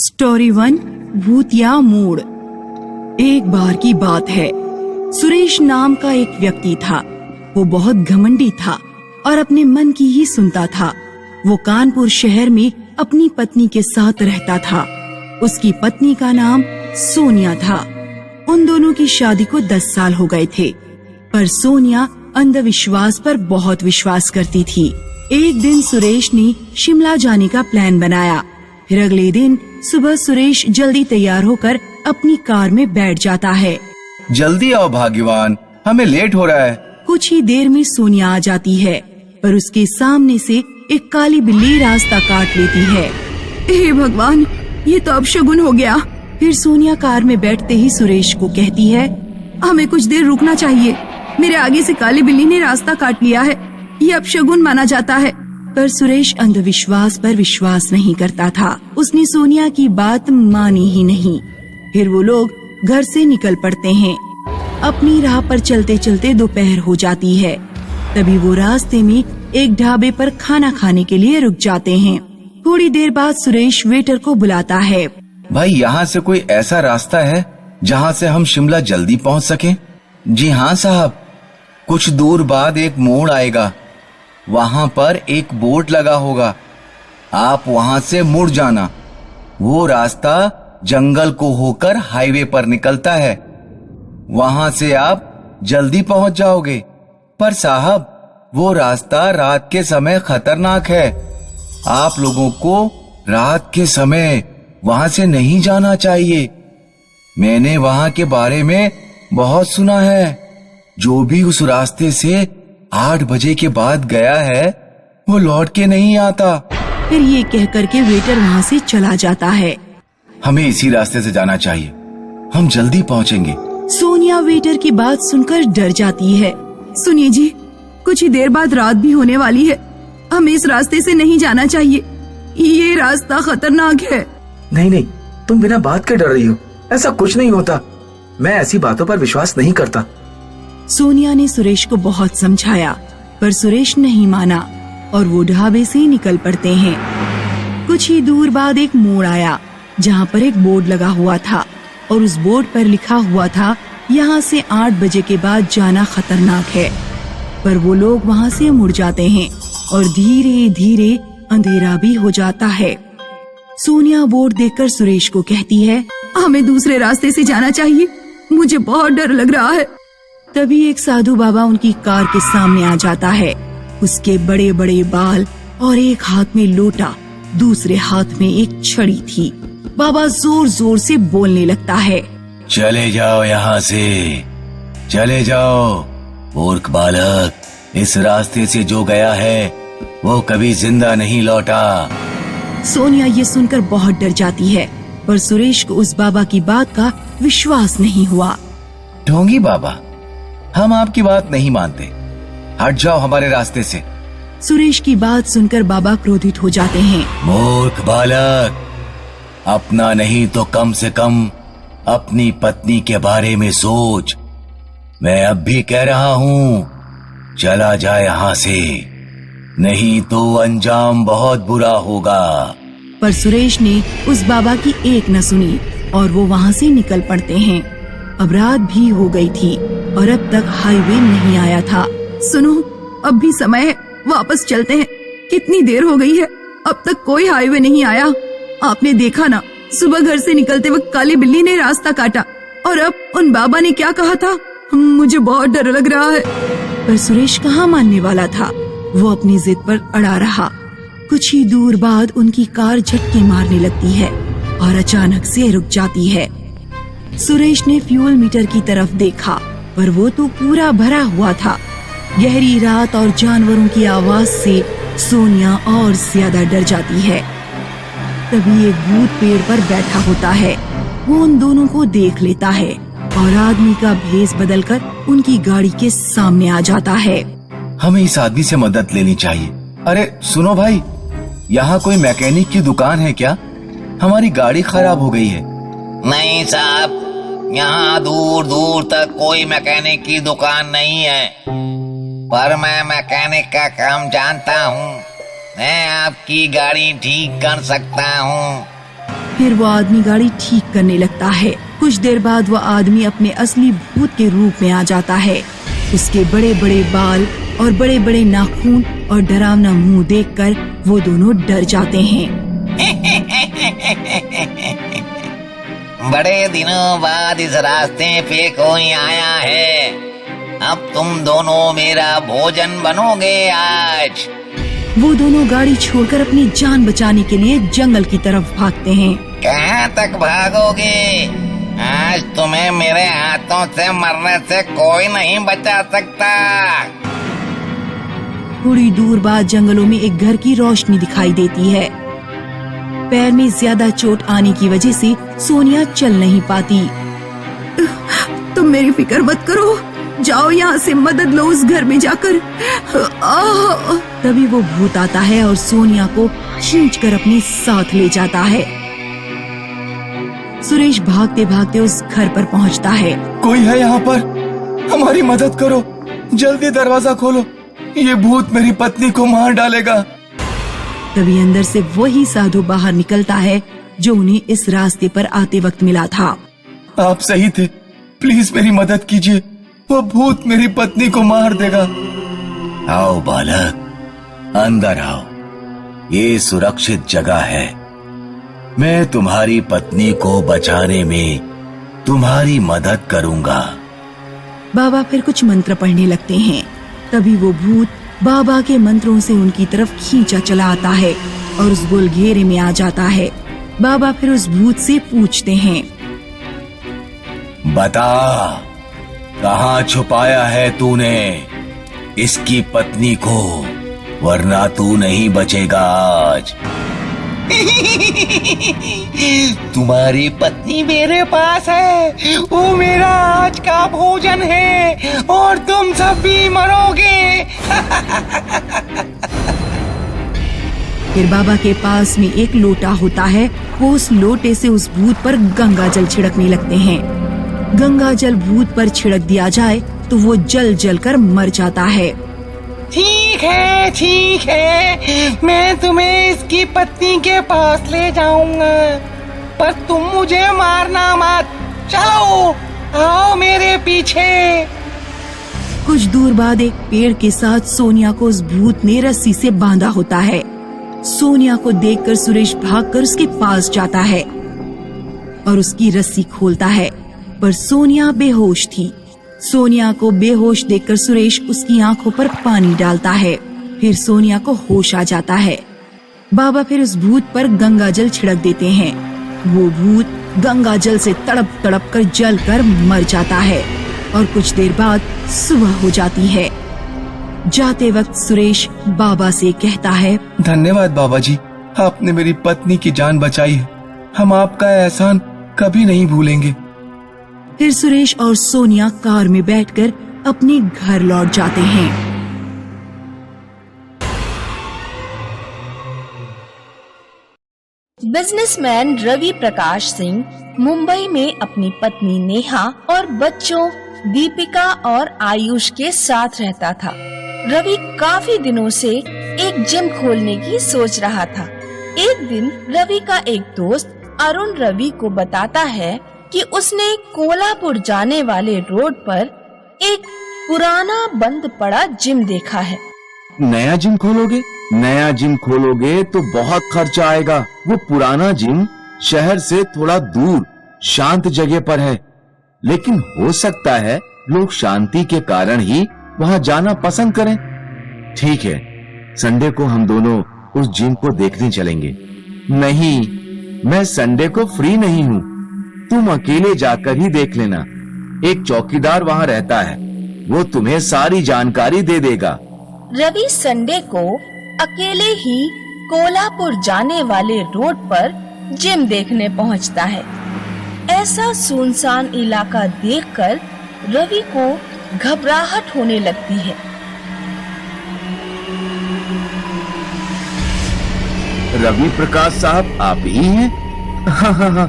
Story 1 भूतिया मोड़। एक बार की बात है, सुरेश नाम का एक व्यक्ति था। वो बहुत घमंडी था और अपने मन की ही सुनता था। वो कानपुर शहर में अपनी पत्नी के साथ रहता था। उसकी पत्नी का नाम सोनिया था। उन दोनों की शादी को 10 साल हो गए थे, पर सोनिया अंधविश्वास पर बहुत विश्वास करती थी। एक दिन सुरेश ने शिमला जाने का प्लान बनाया। फिर अगले दिन सुबह सुरेश जल्दी तैयार होकर अपनी कार में बैठ जाता है। जल्दी आओ भाग्यवान, हमें लेट हो रहा है। कुछ ही देर में सोनिया आ जाती है, पर उसके सामने से एक काली बिल्ली रास्ता काट लेती है। हे भगवान, ये तो अपशगुन हो गया। फिर सोनिया कार में बैठते ही सुरेश को कहती है, हमें कुछ देर रुकना चाहिए। मेरे आगे से काली बिल्ली ने रास्ता काट लिया है, ये अपशगुन माना जाता है। पर सुरेश अंधविश्वास पर विश्वास नहीं करता था। उसने सोनिया की बात मानी ही नहीं। फिर वो लोग घर से निकल पड़ते हैं। अपनी राह पर चलते चलते दोपहर हो जाती है। तभी वो रास्ते में एक ढाबे पर खाना खाने के लिए रुक जाते हैं। थोड़ी देर बाद सुरेश वेटर को बुलाता है। भाई, यहाँ से कोई ऐसा रास्ता है जहाँ से हम शिमला जल्दी पहुँच सकें? जी हाँ साहब, कुछ दूर बाद एक मोड़ आएगा, वहाँ पर एक बोर्ड लगा होगा, आप वहाँ से मुड़ जाना। वो रास्ता जंगल को होकर हाईवे पर निकलता है, वहाँ से आप जल्दी पहुँच जाओगे। पर साहब, वो रास्ता रात के समय खतरनाक है, आप लोगों को रात के समय वहाँ से नहीं जाना चाहिए। मैंने वहाँ के बारे में बहुत सुना है। जो भी उस रास्ते से 8 बजे के बाद गया है, वो लौट के नहीं आता। फिर ये कह करके वेटर वहाँ से चला जाता है। हमें इसी रास्ते से जाना चाहिए, हम जल्दी पहुँचेंगे। सोनिया वेटर की बात सुनकर डर जाती है। सुनिए जी, कुछ ही देर बाद रात भी होने वाली है, हमें इस रास्ते से नहीं जाना चाहिए, ये रास्ता खतरनाक है। नहीं, तुम बिना बात के डर रही हो, ऐसा कुछ नहीं होता। मैं ऐसी बातों पर विश्वास नहीं करता। सोनिया ने सुरेश को बहुत समझाया, पर सुरेश नहीं माना और वो ढाबे से निकल पड़ते हैं। कुछ ही दूर बाद एक मोड़ आया, जहाँ पर एक बोर्ड लगा हुआ था और उस बोर्ड पर लिखा हुआ था, यहाँ से 8 बजे के बाद जाना खतरनाक है। पर वो लोग वहाँ से मुड़ जाते हैं और धीरे धीरे अंधेरा भी हो जाता है। सोनिया बोर्ड देखकर सुरेश को कहती है, हमें दूसरे रास्ते से जाना चाहिए, मुझे बहुत डर लग रहा है। तभी एक साधु बाबा उनकी कार के सामने आ जाता है। उसके बड़े बड़े बाल और एक हाथ में लोटा, दूसरे हाथ में एक छड़ी थी। बाबा जोर जोर से बोलने लगता है, चले जाओ यहाँ से, चले जाओ मूर्ख बालक, इस रास्ते से जो गया है वो कभी जिंदा नहीं लौटा। सोनिया ये सुनकर बहुत डर जाती है, पर सुरेश को उस बाबा की बात का विश्वास नहीं हुआ। ढोंगी बाबा, हम आपकी बात नहीं मानते, हट जाओ हमारे रास्ते से। सुरेश की बात सुनकर बाबा क्रोधित हो जाते हैं। मूर्ख बालक, अपना नहीं तो कम से कम अपनी पत्नी के बारे में सोच। मैं अब भी कह रहा हूँ, चला जा यहाँ से, नहीं तो अंजाम बहुत बुरा होगा। पर सुरेश ने उस बाबा की एक न सुनी और वो वहाँ से निकल पड़ते हैं। अब रात भी हो गई थी और अब तक हाईवे नहीं आया था। सुनो, अब भी समय है, वापस चलते हैं। कितनी देर हो गई है, अब तक कोई हाईवे नहीं आया। आपने देखा ना, सुबह घर से निकलते वक्त काली बिल्ली ने रास्ता काटा, और अब उन बाबा ने क्या कहा था, मुझे बहुत डर लग रहा है। पर सुरेश कहाँ मानने वाला था, वो अपनी जिद पर अड़ा रहा। कुछ ही दूर बाद उनकी कार झटके मारने लगती है और अचानक से रुक जाती है। सुरेश ने फ्यूल मीटर की तरफ देखा, पर वो तो पूरा भरा हुआ था। गहरी रात और जानवरों की आवाज से सोनिया और ज्यादा डर जाती है। तभी एक भूत पेड़ पर बैठा होता है। वो उन दोनों को देख लेता है और आदमी का भेष बदलकर उनकी गाड़ी के सामने आ जाता है। हमें इस आदमी से मदद लेनी चाहिए। अरे सुनो भाई, यहाँ कोई मैकेनिक की दुकान है क्या? हमारी गाड़ी खराब हो गई है। नहीं साहब, यहाँ दूर दूर तक कोई मैकेनिक की दुकान नहीं है, पर मैं मैकेनिक का काम जानता हूँ, मैं आपकी गाड़ी ठीक कर सकता हूँ। फिर वो आदमी गाड़ी ठीक करने लगता है। कुछ देर बाद वो आदमी अपने असली भूत के रूप में आ जाता है। उसके बड़े बड़े बाल और बड़े बड़े नाखून और डरावना मुंह देखकर वो दोनों डर जाते हैं। बड़े दिनों बाद इस रास्ते पे कोई आया है। अब तुम दोनों मेरा भोजन बनोगे आज। वो दोनों गाड़ी छोड़कर अपनी जान बचाने के लिए जंगल की तरफ भागते हैं। कहाँ तक भागोगे? आज तुम्हें मेरे हाथों से मरने से कोई नहीं बचा सकता। थोड़ी दूर बाद जंगलों में एक घर की रोशनी दिखाई देती है। पैर में ज्यादा चोट आने की वजह से सोनिया चल नहीं पाती। तुम मेरी फिक्र मत करो, जाओ यहाँ से, मदद लो उस घर में जाकर। तभी वो भूत आता है और सोनिया को खींचकर अपने साथ ले जाता है। सुरेश भागते भागते उस घर पर पहुँचता है। कोई है यहाँ पर? हमारी मदद करो, जल्दी दरवाजा खोलो, ये भूत मेरी पत्नी को मार डालेगा। तभी अंदर से वही साधु बाहर निकलता है जो उन्हें इस रास्ते पर आते वक्त मिला था। आप सही थे, प्लीज मेरी मदद कीजिए, वो भूत मेरी पत्नी को मार देगा। आओ बालक, अंदर आओ, ये सुरक्षित जगह है। मैं तुम्हारी पत्नी को बचाने में तुम्हारी मदद करूंगा। बाबा फिर कुछ मंत्र पढ़ने लगते हैं। तभी वो भूत बाबा के मंत्रों से उनकी तरफ खींचा चला आता है और उस गोल घेरे में आ जाता है। बाबा फिर उस भूत से पूछते हैं, बता, कहाँ छुपाया है तूने इसकी पत्नी को, वरना तू नहीं बचेगा आज। तुम्हारी पत्नी मेरे पास है, वो मेरा आज का भोजन है और तुम सब भी मरोगे। फिर बाबा के पास में एक लोटा होता है। वो उस लोटे से उस भूत पर गंगा जल छिड़कने लगते हैं। गंगा जल भूत पर छिड़क दिया जाए तो वो जल जल कर मर जाता है। ठीक है, मैं तुम्हें इसकी पत्नी के पास ले जाऊंगा, पर तुम मुझे मारना मत। चलो, आओ मेरे पीछे। कुछ दूर बाद एक पेड़ के साथ सोनिया को उस भूत ने रस्सी से बांधा होता है। सोनिया को देखकर सुरेश भागकर उसके पास जाता है और उसकी रस्सी खोलता है, पर सोनिया बेहोश थी। सोनिया को बेहोश देखकर सुरेश उसकी आंखों पर पानी डालता है। फिर सोनिया को होश आ जाता है। बाबा फिर उस भूत पर गंगा जल छिड़क देते हैं। वो भूत गंगा जल से तड़प तड़प कर जल कर मर जाता है और कुछ देर बाद सुबह हो जाती है। जाते वक्त सुरेश बाबा से कहता है, धन्यवाद बाबा जी, आपने मेरी पत्नी की जान बचाई है। हम आपका एहसान कभी नहीं भूलेंगे। फिर सुरेश और सोनिया कार में बैठकर अपने घर लौट जाते हैं। बिजनेसमैन रवि प्रकाश सिंह मुंबई में अपनी पत्नी नेहा और बच्चों दीपिका और आयुष के साथ रहता था। रवि काफी दिनों से एक जिम खोलने की सोच रहा था। एक दिन रवि का एक दोस्त अरुण रवि को बताता है कि उसने कोल्हापुर जाने वाले रोड पर एक पुराना बंद पड़ा जिम देखा है। नया जिम खोलोगे? नया जिम खोलोगे तो बहुत खर्चा आएगा। वो पुराना जिम शहर से थोड़ा दूर शांत जगह पर है, लेकिन हो सकता है लोग शांति के कारण ही वहाँ जाना पसंद करें। ठीक है, संडे को हम दोनों उस जिम को देखने चलेंगे। नहीं, मैं संडे को फ्री नहीं हूँ, तुम अकेले जाकर ही देख लेना। एक चौकीदार वहाँ रहता है, वो तुम्हें सारी जानकारी दे देगा। रवि संडे को अकेले ही कोल्हापुर जाने वाले रोड पर जिम देखने पहुंचता है। ऐसा सुनसान इलाका देखकर रवि को घबराहट होने लगती है। रवि प्रकाश साहब, आप ही हैं? हाँ,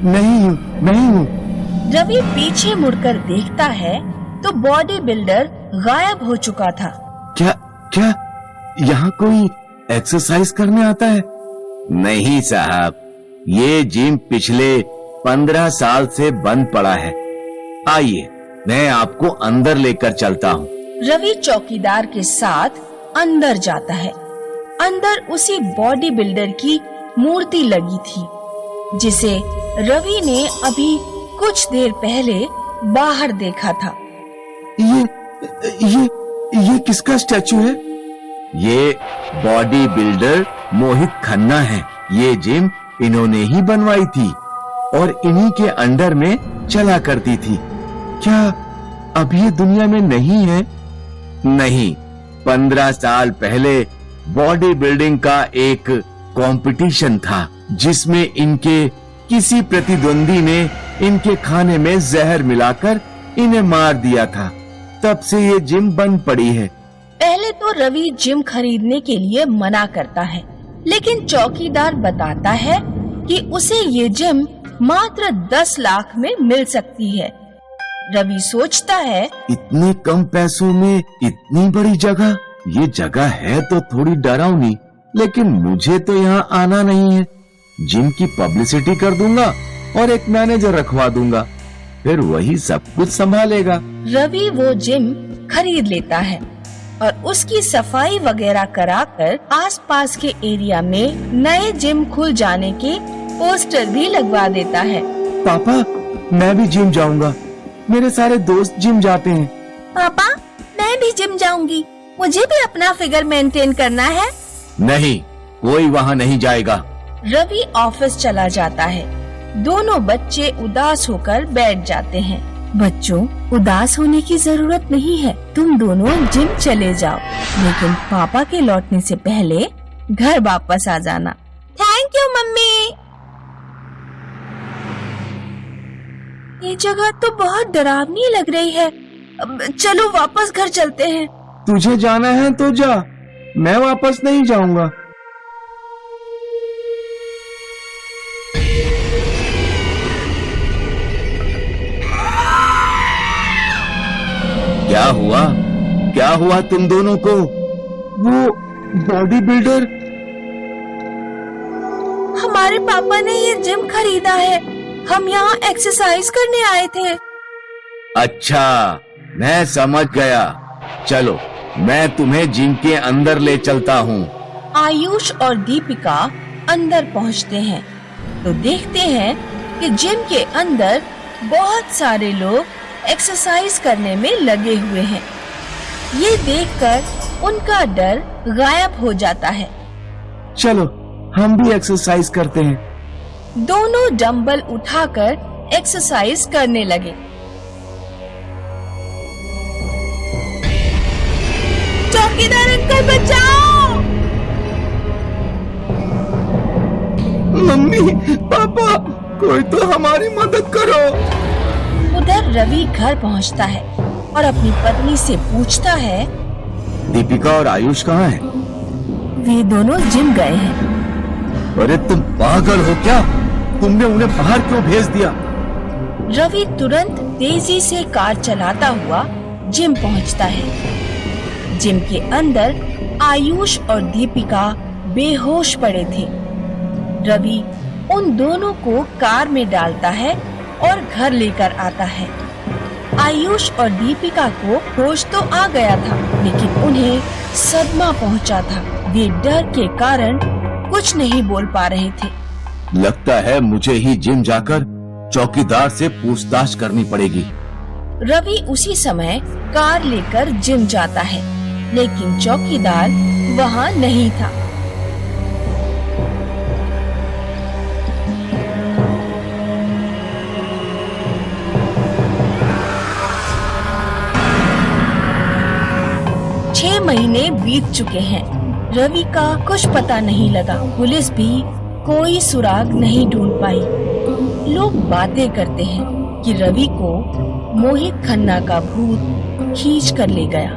नहीं हूँ। रवि पीछे मुड़कर देखता है तो बॉडी बिल्डर गायब हो चुका था। क्या यहाँ कोई एक्सरसाइज करने आता है? नहीं साहब, ये जिम पिछले 15 साल से बंद पड़ा है। आइए, मैं आपको अंदर लेकर चलता हूँ। रवि चौकीदार के साथ अंदर जाता है। अंदर उसी बॉडी बिल्डर की मूर्ति लगी थी, जिसे रवि ने अभी कुछ देर पहले बाहर देखा था। ये किसका स्टैचू है? ये बॉडी बिल्डर मोहित खन्ना है। ये जिम इन्होंने ही बनवाई थी और इन्हीं के अंडर में चला करती थी। क्या अब ये दुनिया में नहीं है? नहीं, 15 साल पहले बॉडी बिल्डिंग का एक कंपटीशन था, जिसमें इनके किसी प्रतिद्वंदी ने इनके खाने में जहर मिलाकर इन्हें मार दिया था। तब से ये जिम बंद पड़ी है। पहले तो रवि जिम खरीदने के लिए मना करता है, लेकिन चौकीदार बताता है कि उसे ये जिम मात्र 10 लाख में मिल सकती है। रवि सोचता है, इतने कम पैसों में इतनी बड़ी जगह? ये जगह है तो थोड़ी डरावनी, लेकिन मुझे तो यहाँ आना नहीं है। जिम की पब्लिसिटी कर दूंगा और एक मैनेजर रखवा दूंगा, फिर वही सब कुछ संभालेगा। रवि वो जिम खरीद लेता है और उसकी सफाई वगैरह कराकर आसपास के एरिया में नए जिम खुल जाने के पोस्टर भी लगवा देता है। पापा, मैं भी जिम जाऊंगा। मेरे सारे दोस्त जिम जाते हैं। पापा, मैं भी जिम जाऊंगी। मुझे भी अपना फिगर मेंटेन करना है। नहीं, कोई वहाँ नहीं जाएगा। रवि ऑफिस चला जाता है। दोनों बच्चे उदास होकर बैठ जाते हैं। बच्चों, उदास होने की जरूरत नहीं है। तुम दोनों जिम चले जाओ, लेकिन पापा के लौटने से पहले घर वापस आ जाना। Thank you mummy. ये जगह तो बहुत डरावनी लग रही है। अब चलो वापस घर चलते हैं। तुझे जाना है तो जा, मैं वापस नहीं जाऊंगा। क्या हुआ तुम दोनों को? वो बॉडी बिल्डर? हमारे पापा ने ये जिम खरीदा है। हम यहाँ एक्सरसाइज करने आए थे। अच्छा, मैं समझ गया। चलो, मैं तुम्हें जिम के अंदर ले चलता हूँ। आयुष और दीपिका अंदर पहुँचते हैं तो देखते हैं कि जिम के अंदर बहुत सारे लोग एक्सरसाइज करने में लगे हुए हैं। ये देखकर उनका डर गायब हो जाता है। चलो, हम भी एक्सरसाइज करते हैं। दोनों डंबल उठाकर एक्सरसाइज करने लगे। चौकीदार अंकल, बचाओ! मम्मी, पापा, कोई तो हमारी मदद करो। उधर रवि घर पहुंचता है और अपनी पत्नी से पूछता है, दीपिका और आयुष कहाँ हैं? वे दोनों जिम गए हैं। अरे तुम पागल हो क्या? तुमने उन्हें बाहर क्यों भेज दिया? रवि तुरंत तेजी से कार चलाता हुआ जिम पहुंचता है। जिम के अंदर आयुष और दीपिका बेहोश पड़े थे। रवि उन दोनों को कार में डालता है और घर लेकर आता है। आयुष और दीपिका को होश तो आ गया था, लेकिन उन्हें सदमा पहुंचा था। वे डर के कारण कुछ नहीं बोल पा रहे थे। लगता है मुझे ही जिम जाकर चौकीदार से पूछताछ करनी पड़ेगी। रवि उसी समय कार लेकर जिम जाता है, लेकिन चौकीदार वहाँ नहीं था। छह महीने बीत चुके हैं। रवि का कुछ पता नहीं लगा। पुलिस भी कोई सुराग नहीं ढूंढ पाई। लोग बातें करते हैं कि रवि को मोहित खन्ना का भूत खींच कर ले गया।